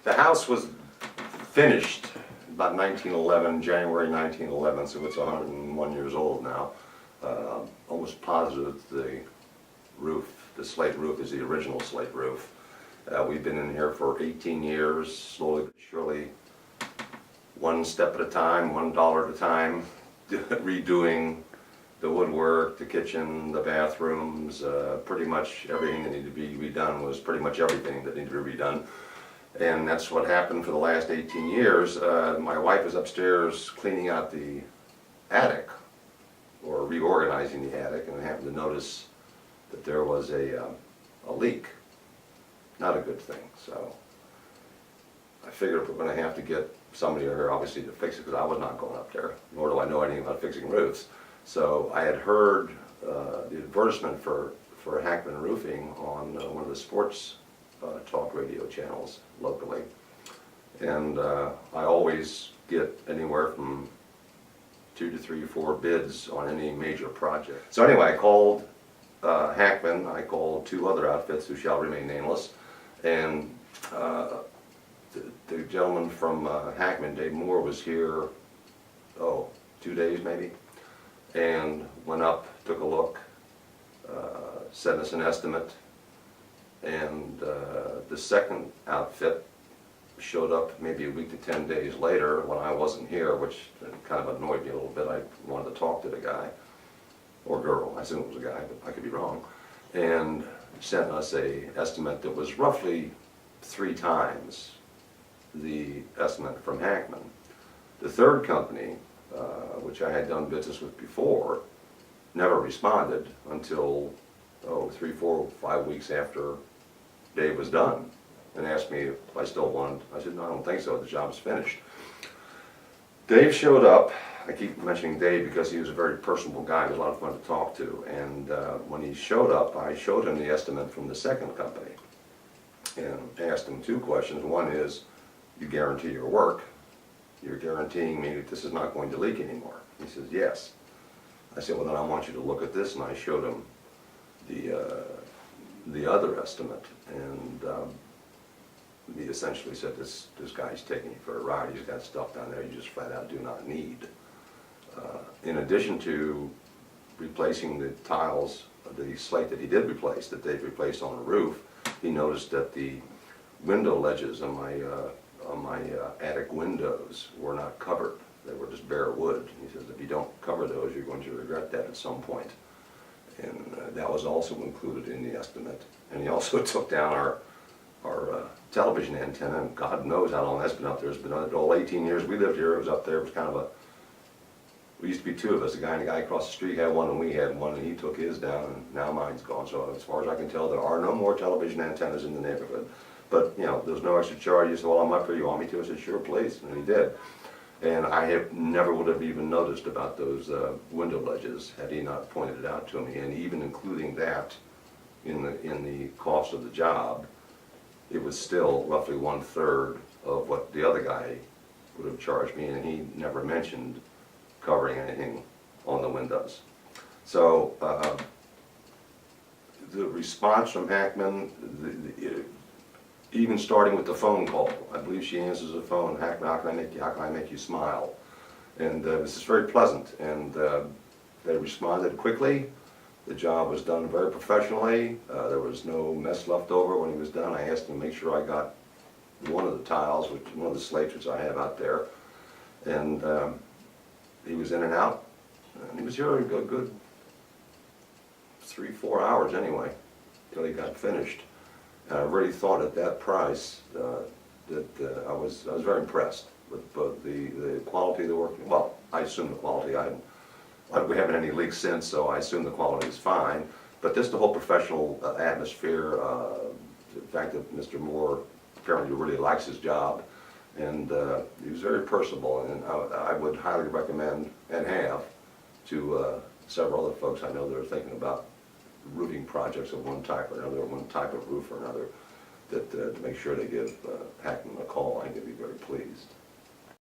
The house was finished about 1911, January 1911, so it's 101 years old now. Almost positive the roof, the slate roof, is the original slate roof. We've been in here for 18 years, slowly but surely, one step at a time, $1 at a time, redoing the woodwork, the kitchen, the bathrooms, pretty much everything that needed to be redone was pretty much everything that needed to be redone. And that's what happened for the last 18 years. My wife is upstairs cleaning out the attic, or reorganizing the attic, and I happened to notice that there was a leak. Not a good thing, so I figured we're going to have to get somebody here, obviously, to fix it, because I was not going up there, nor do I know anything about fixing roofs. So I had heard the advertisement for Hackman Roofing on one of the sports talk radio channels locally, and I always get anywhere from 2 to 3 or 4 bids on any major project. So anyway, I called Hackman. I called 2 other outfits who shall remain nameless, and the gentleman from Hackman, Dave Moore, was here, 2 days maybe, and went up, took a look, sent us an estimate, and the second outfit showed up maybe a week to 10 days later when I wasn't here, which kind of annoyed me a little bit. I wanted to talk to the guy, or girl, I assume it was a guy, but I could be wrong, and sent us a estimate that was roughly 3 times the estimate from Hackman. The third company, which I had done business with before, never responded until 3, 4, 5 weeks after Dave was done, and asked me if I still wanted. I said, no, I don't think so, the job's finished. Dave showed up. I keep mentioning Dave because he was a very personable guy. He was a lot of fun to talk to, and when he showed up, I showed him the estimate from the second company and asked him 2 questions. One is, you guarantee your work? You're guaranteeing me that this is not going to leak anymore? He says, yes. I said, well, then I want you to look at this, and I showed him the other estimate, and he essentially said, this guy's taking you for a ride. He's got stuff down there you just flat out do not need. In addition to replacing the tiles, the slate that he did replace, that they've replaced on the roof, he noticed that the window ledges on my attic windows were not covered. They were just bare wood. He says, if you don't cover those, you're going to regret that at some point. And that was also included in the estimate. And he also took down our television antenna, and God knows how long that's been up there. It's been all 18 years we lived here. It was up there. It was kind of we used to be 2 of us. A guy and a guy across the street had one, and we had one, and he took his down, and now mine's gone. So as far as I can tell, there are no more television antennas in the neighborhood. But, you know, there's no extra charge. He said, well, I'm up here. You want me to? I said, sure, please. And he did. And I never would have even noticed about those window ledges had he not pointed it out to me. And even including that in the cost of the job, it was still roughly 1/3 of what the other guy would have charged me, and he never mentioned covering anything on the windows. So the response from Hackman, even starting with the phone call, I believe she answers the phone, Hackman, how can I make you smile? And this is very pleasant, and they responded quickly. The job was done very professionally. There was no mess left over when he was done. I asked him to make sure I got one of the tiles, one of the slates which I have out there, and he was in and out. And he was here a good 3, 4 hours anyway, till he got finished. And I really thought at that price that I was very impressed with both the quality of the work. Well, I assume the quality. We haven't had any leaks since, so I assume the quality is fine. But just the whole professional atmosphere, the fact that Mr. Moore apparently really likes his job, and he was very personable, and I would highly recommend, and have, to several other folks I know that are thinking about roofing projects of one type or another, one type of roof or another, that to make sure they give Hackman a call. I think they'd be very pleased.